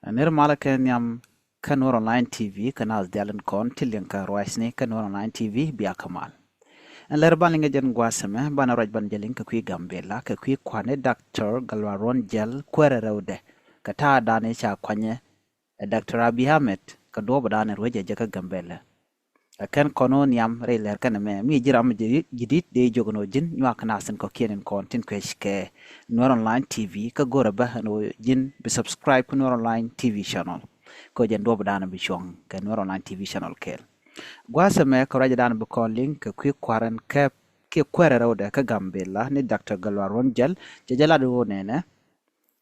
Nirmala ken yam Kanwar Online TV kana asdialan kon tilyan ka roisne Kanwar Online TV biya kamal. En lerban linga jen gwasame bana roj ban jelin ka kwi gambela ka kwi kwane Dr. Galwaron Jel kwere rewde ka taa dane cha kwanye Dr. Abiy Ahmed ka doba dane rweje jeka gambela. Ken kono niam re ler kana me mi jiram jidit de jogono jin nywa kana sen ko kienen kon tin kweshke Nwar Online TV ka gora ba no jin be subscribe ku Nwar Online TV channel ko jen doba dane bi chong ka Nwar Online TV channel kel. Gwasame ko raja dane bi kon link ka kwi kwaran ka ke kwere rawde ka gambela ni Dr. Galwaron Jel jala do nene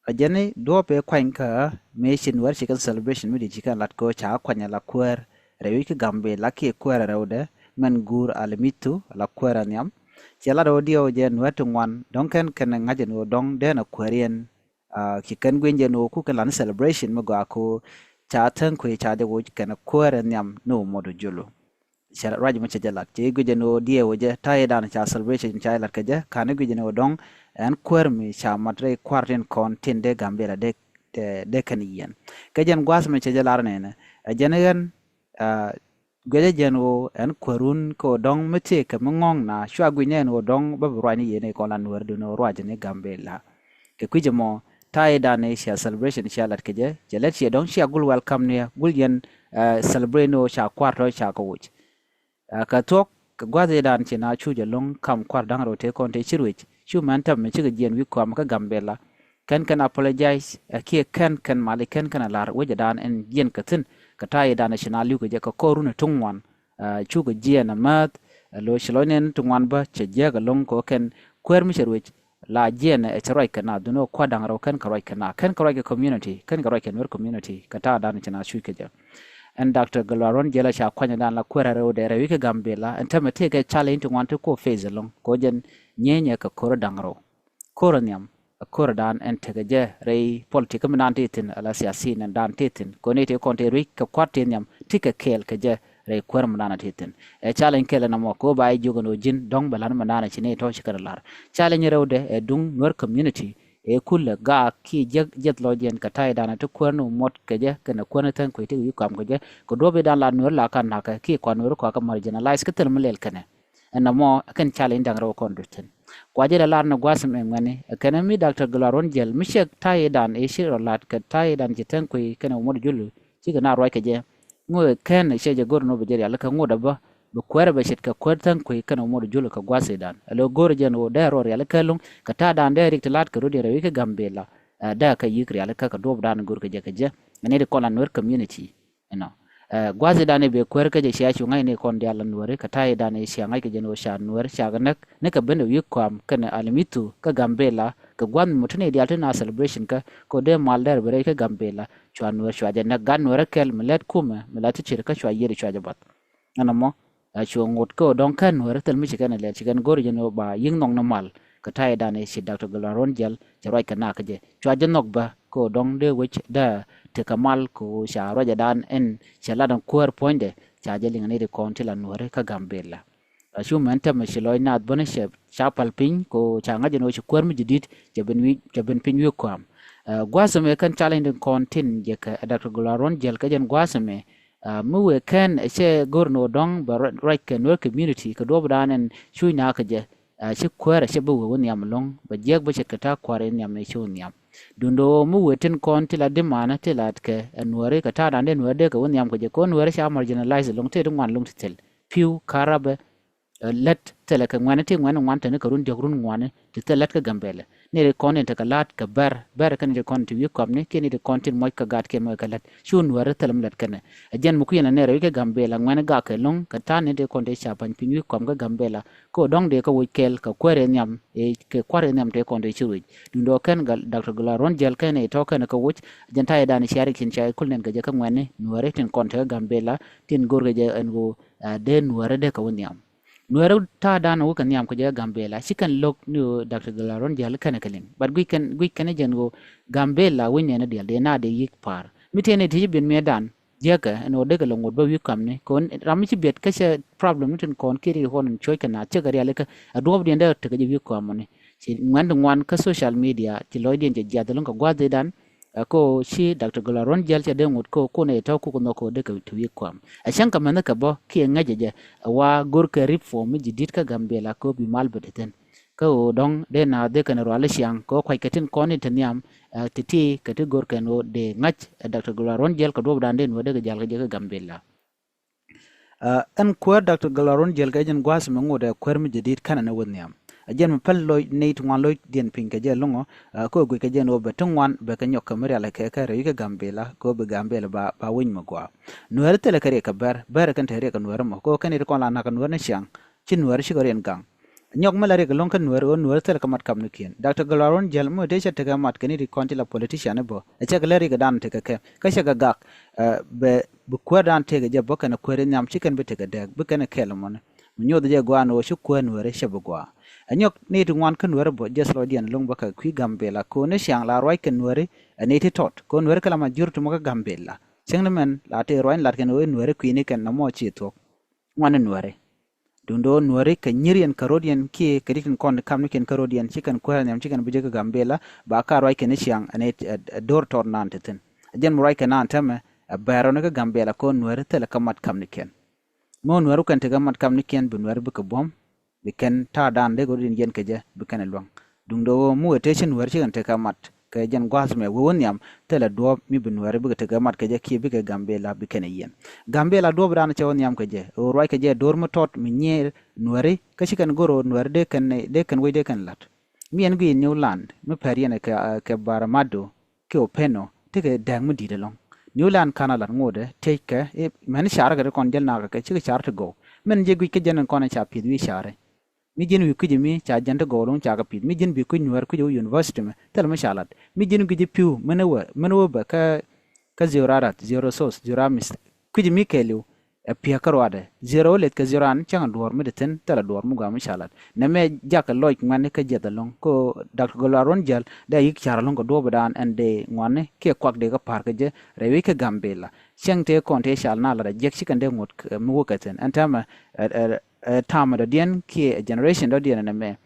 ajene do pe kwanka mission war chicken celebration mi di chicken lat ko cha kwanya la kwer rewi ki gambe la ki kwera rawde men gur almitu la kwera nyam chala do dio jen wetu ngwan donken ken ngajen wo dong de na kwerien ki ken gwenje no ku kan celebration mo ga ko cha tan ku cha de wo ken kwera nyam no modu julu chala raji mo chala je gwenje no dio wo je tay dan cha celebration cha la ke je kan gwenje no dong en kwer mi cha matre kwarten kon tinde gambe la de kan yen ke jen gwas me chala ne ajenen gwede jen wo en kwarun ko dong mete ke mongong na shwa gwinen wo dong ba rwani yene ko lan wer do no rwaje ne gambela ke kuje mo tai da ne sha celebration sha lat keje jelet she dong sha gul welcome ne gul yen celebrate no sha kwarto sha ko wuch ka tok ka gwaze dan che na chu je long kam kwar dang ro te kon te chirwich chu man tam me chi jen wi ko ka gambela kan apologize ke kan mali kan lar weje dan en jen katin ka tayi da national league je ka koruna tungwan chu ga je na mat lo shlonen tungwan ba che je ga long ko ken kwer mi sherwich la je na e chroy kana duno kwa dang ro kan kroy kana kan kroy community kan kroy ken wer community ka ta da national shu ke je and Dr. Galwaron Jela sha kwanya dan la kwera ro de rewi ka gambela and tamate ka challenge tungwan to ko phase long ko jen nyenye ka kor dang ro koronyam Kurdan and Tegaje, Ray, political manantitin, Alasiasin and Dan Titin, Conate Conte Rick, Quatinium, Tika Kale Kaje, Ray Quermanatitin, a challenge Kelanamoko by Jugono Jin, Dong Balan Manana Chine Toshikalar, challenge Rode, a Dung Nur community, a cool ga ki jet logian Katai Dana to Querno Mot Kaje, can a Quernetan Quiti, you come Kaje, Kodobe Dan La Nur Lakanaka, Ki Quanur Quaka marginalized Katel Kane, and a more can challenge Dangro Conductin. Kwaje da lar na gwasam ngane kana mi Dr. Galwaron Jel mi shek tayi dan e shiro lat ka tayi dan jiten ko kana mo julu ci na roy ka je ngo ken she je gor no be jeri alaka ngo da ba be kwere be shet ka kwertan ko kana mo julu ka gwase dan alo gor je no da ro alaka lung ka ta dan da rik lat ka ro de rewi ka gambela da ka yikri alaka ka dob dan gor ka je ne de kolan wer community gwazi dane be kwer ka je sha chu ngai ne kon dialan nuore ka tai dane sha ngai ka je no sha nuore sha ganak ne ka bende wi kwam kana almitu ka gambela ka gwan mutune dialta na celebration ka ko de malder bere ka gambela chwa nuore chwa je na gan nuore kel milet kuma milati chir ka chwa yeri chwa jabat anamo chu ngot ko don kan nuore tel mi chikana le chikan gor je no ba ying nong na mal ka tai dane shi Dr. Galwaron Jel jaroi kana ka je chwa je nok ba ko dong de wich da te kamal ko sha roja dan en chala dan kuer poinde cha jeli ngani de konti la nuore ka gambela shu menta me shiloi na bone she chapal pin ko cha ngaje no kuer mi jidit jaben pin wi kwam gwasame kan challenge den kontin je ka Dr. Galwaron Jel ka jen gwasame mu we kan she gorno dong ba right kan wer community ka do dan en shu na ka je shi kuer she bu woni am long ba jeg ba she ka ta kware ni am shu ni am dundo mu wetin kon tila de mana tilat ke nuore ka ta dande nuore de ka woni am ko je kon nuore sha marginalize long te dum wan long tel piu karabe let tele ka ngwane te ngwane ngwan tane ka run jogrun ngwane te telet ka gambele ne de kon te ka lat ka ber kan je kon ti wi kom ne ke ne de kon tin moy ka gat ke moy ka let shu nuore telam let kana ajen mu ku yana ne re ka gambela ngwane ga ka long ka ta ne de kon de sha pan pin wi kom ka gambela ko dong de ka wi kel ka kwere nyam e ke kware nyam te kon de chiru dundo kan gal Dr. Galwaron Jel kan e to kan ka wuch janta e dan shari kin chai kulnen ga je ka ngwane nuore tin kon te gambela tin gor ga je en go de nuore de ka woni am nuere ta dan wo kan yam ko je gambela sikan lok ni Dr. Galwaron Jel kan kalin but gui kan jen go gambela woni na de na de yik par mitene ti bin me dan jeka no de ga longo ba wi kam ne kon ramichi bet ka se problem tin kon kiri hon choy kana che gari aleka adob de nda te ga wi kam ne si ngwan ka social media ti loy den je jadalon ka gwade dan ko shi Dr. Golaron jel cha de ngut ko ne to ku no ko de ka tuwi kwam a shan ka man ka bo ki ngaje wa gur ka reform jidit ka Gambela ko bi mal bedeten ko dong de na de kan ro ala siang ko kwai katin ko ni tanyam titi kati gur kan o de ngach Dr. Golaron jel ka do dan de no de jal ka Gambela an ko Dr. Golaron jel ka jen gwas mo ngode kwer mi jidit kana na wonyam ajen pal loy neit wan loy dien pinka je longo ko gwe ka jen obe tungwan be ka nyok kamari ala ke ka re ka Gambela ko be Gambela ba win magwa nuer tele kare ka ber kan tere ka nuer mo ko kan ir kon la na ka nuer na siang chin nuer shi goren gang nyok malare ka long kan nuer tele ka mat kam nukin Dr. Golaron jel mo de chete ka mat kani ri konti la politician bo e che ka leri ka dan te ka shaga gak be bu kwa dan te ga je bo kana kwere nyam chicken be te ga deg be kana kelmon nyo de je gwa no shu kwa nuer shabu gwa anyok ni tu ngwan kan nuer bo jes lo dian long baka kwi Gambela ko ne siang la roi kan nuer ne te tot ko nuer kala ma jurtu mo ka Gambela sing men la te roi la kan nuer kwi ni kan na mo chi to ngwan nuer dundo nuer ka nyirien karodian ki kedikin kon kam ni ken karodian chikan ko nyam chikan buje ka Gambela ba ka roi kan siang ne dor tor nan teten jen roi kan an tame baro ne ka Gambela ko nuer tele kamat kam ni ken mo nuer kan te kamat kam ni ken bu nuer bu ka bom biken ta dan de godin yen keje biken luang dung do mu attention wer chi kan te kamat ke jen gwas me won yam tele do mi bin wer bi te kamat keje ki bi ke Gambela biken yen Gambela do bran che won yam keje o roi keje dor mo tot mi nyer nuere ka chi kan goro nuer de kan we de kan lat mi en gi New Land mi perien ke baramado ke openo te ke dang mu di de long New Land kana lat ngode te ke men shar ga kon jel na ka chi char to go men je gi ke jen kon cha pi wi share mi jin wi kuje mi cha janta golon cha ka pit mi jin bi ku nuer ku university me tel ma shalat mi jin gi piu menewa ba ka zirarat zero sos zira mis kuje mi kelu e pia karwade zero let ka ziran chang dor mi den tel dor mu ga ma shalat na me jaka loy ngane ka jeda long ko Dr. Golaron jal da yik chara long ko do badan ande ngwane ke kwak de ka par ka je rewi ka Gambela chang te kon te shal na la jek chikan de ngot mu ka ten antama tama da dien ki generation da dien na me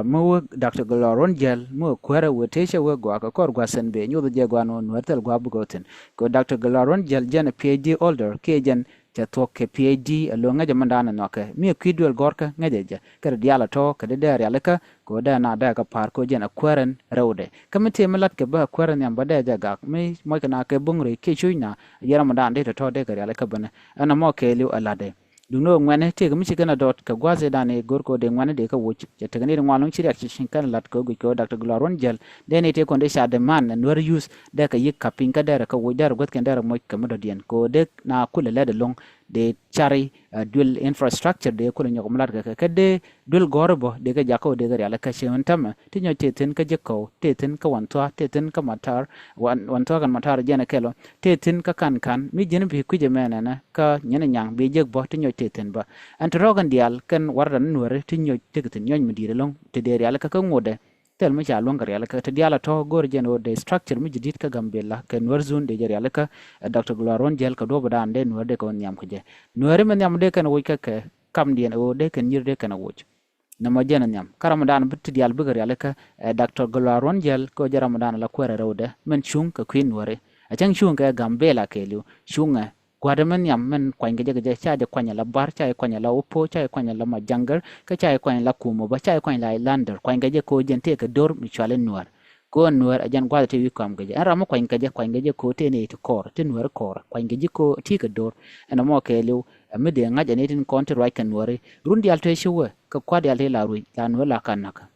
mu Dr. Golaron jel mu kwara wetesha we gwa ka kor gwa sen be nyu de gwa no nuertel gwa bugoten ko Dr. Golaron jel jen PhD holder ke jen cha to ke PhD alonga jamandana no ke mi kwidwel gorka ngajeja ka diala to ka de der yalaka ko da na da ka par ko jen akwaren rewde kamite malat ke ba akwaren yam bada ja gak mi mo kana ke bungre ke chuina yara madan de to de ka yalaka bana ana mo ke lu alade duno ngwane te gami chikana dot ka gwaze dane gorko de ngwane de ka wuch te gani ngwalong chiri action kan lat ko go Dr. Golaron jel de ne te konde sha de man nor use de ka yik kapin ka de ka wuch dar got kan dar mo ka mododien ko de na kula le de long de chari dual infrastructure de kula nyok mlat ka de dual gorbo de ka jako de ga ala ka sheon tam ti nyo te ten ka jeko te ten ka wantwa te ten ka matar wantwa kan matar jena kelo te ten ka kan mi jen bi ku je mena na ka nyene nyang bi jek bo ti nyo te ten ba antrogan dial kan wardan nuore ti nyo te ten nyo mi dire long te de ala ka ngode tel ma cha longar yala ka te diala to gor jeno de structure mi jidit ka Gambela ka nuer zone de jer yala ka Dr. Golaron jel ka do bada ande nuer de ko nyam ko je nuer men nyam de kan wo ka kam dien o de kan nyir de kan wo na ma jena nyam karamadan bit dial bugar yala ka Dr. Golaron jel ko jaramadan la kwere rewde men chung ka queen nuere a chang chung ka Gambela ke lu chunga Guadaman yam men kwanya jaga cha de kwanya la bar cha kwanya la upo cha kwanya la majangar ka cha kwanya la kumo ba cha kwanya la islander kwanya je ko jente ka dor mi chale nuar ko nuar ajan gwada te wi kam gaje ara mo kwanya je ko te ne to kor te nuar kor kwanya je ko ti ka dor ana mo ke lu mi de ngaje ne tin konti right kan nuare rundi alto shewe ka kwadi alhe la ru la nuar la kanaka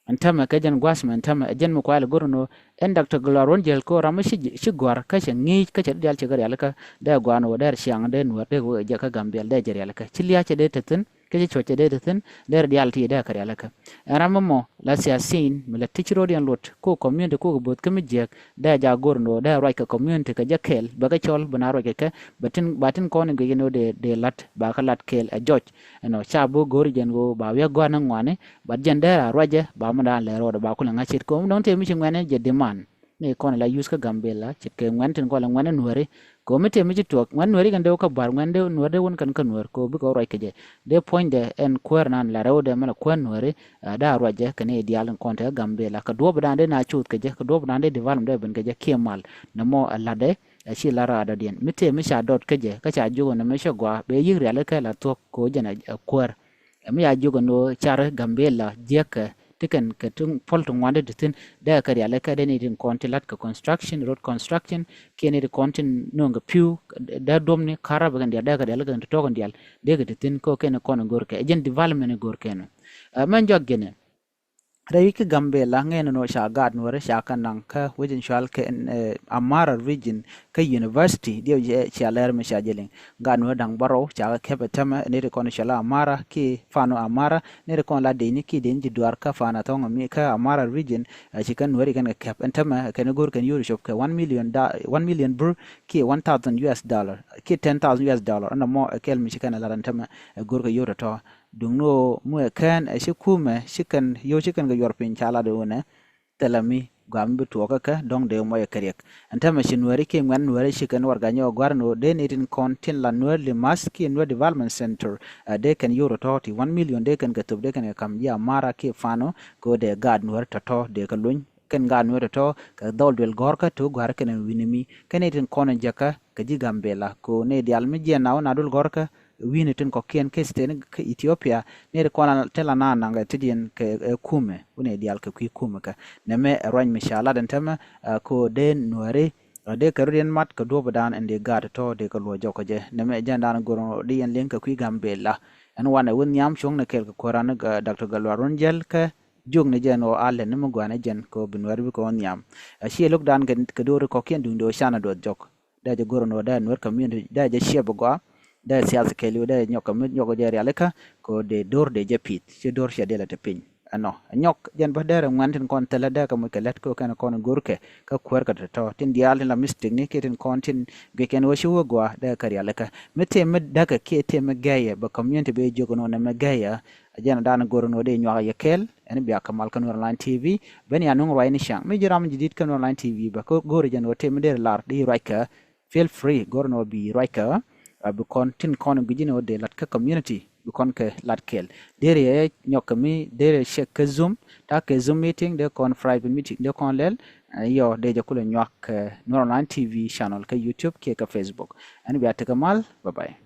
antama ka jan gwasman antama jan mu kwala gorno en Dr. Golaron jel ko rama shi gwar ka ngi ka ce dial ce gar yalaka da gwano da shiang de nuwa de go je ka Gambel da jer yalaka chiliya ce de tatin ka ce choche de tatin da dial ti da kar yalaka rama mo la siasin mila tichro dian lot ko community ko bot ka mi je da ja gorno da roi ka community ka jakel ba ka chol bana roi ka batin ko ne ge no de lat ba ka lat kel a joj no chabu gor jen go ba we gwana ngwane ba jen da roje ba mo da le ro da ba ko nga chit ko non te mi ngwane je demand ne kon la use ka Gambela chit ke ngwan tin ko la ngwane nuare ko mete mi to wan wari kan de ko bar wan de no de won kan kan wer ko bi ko roi ke je de point de en kwer nan la rew de mala kwen wari da ro je kan e dial kon te gambe la ka do bdan de na chut ke je ka do bdan de develop de ben ke je kemal na mo la de shi la ra da dien mete mi sha dot ke je ka cha jugo na me sha gwa be yigri ala ka la to ko jana kwer mi ya jugo no char gambe la je ka tiken ka tung poltung wande ditin da ka ya ka de ni din kontilat ka construction road construction ke ni kontin no nga piu da domni kara bagan dia da ka ya ka to kon dial de ka ditin ko ken ko no gor ka ejen development gor ken man joggene Rayiki Gambe Langen no Shagad Nore Shakananka within Shalke and Amara region Ka University Dio Shaler Mishajeling Ganwa Dang Baro Chaka Kepetama Nericon Shala Amara Ki Fano Amara Nericon La Deniki Denji Duarka Fanatonga Mika Amara region Chicken Werican Cap and Tama Kenagur can use of 1 million bur Ki $1,000 Ki $10,000 and a more a Kel Michigan Larantama a Gurka Yorato Dungno mu kan shikume shikan yo shikan ga yorpin chala de wona telami gambi tuoka ka dong de mo yakarek anta mashin wari ke man wari shikan warganyo gwarno de nitin kontin la no le maski no development center de kan euro toti 1 million de kan gatub de kan kam ya mara ke fano go de gad no to de ka luny ken gad no to ka dol del gorka to gwar ken winimi ken nitin kono jaka ka jigambela ko ne dial mi jenaw na dul gorka winitin ko ken kesten ke Ethiopia ne ko na tela na nanga tidien ke kume une dial ke kume ka neme roñ mishala den tema ko den nuare de karien mat ko do badan ende gata to de ko lo joko je neme janda goro di en len ka ku gambela en wana won yam shong na kel ko ran ga Dr. Galwaron jel ka jog ne jen o alle ne mo gwana jen ko binwar bi ko nyam shi lok dan ke do ko ken dundo shana do jok da je goro no da nur community da je shebo go da siyasa kelu da nyoko jeri aleka ko de dor de japit ci dor ci de la te pin ano nyok jen ba dere ngantin kon tele da ka mo kelet ko kana kon gorke ka kwer ka to tin dial la mistik ni ketin kontin ge ken wo shuwa gwa da ka ri aleka mete me daga ke te me gaye ba community be jogo no na me gaye ajana dana goro no de nywa yekel en biya kamal kan online tv ben ya nung wayni shang mi jiram jidit kan online tv ba ko goro jen wo te me der lar di raika feel free goro no bi raika bukon tin kon gujino de lat ka community bukon ke lat kel dere nyokami dere shek zoom ta ke zoom meeting de kon private meeting de kon lel yo de jakule nyak online tv channel ka youtube ke ka facebook an biya ta kamal bye bye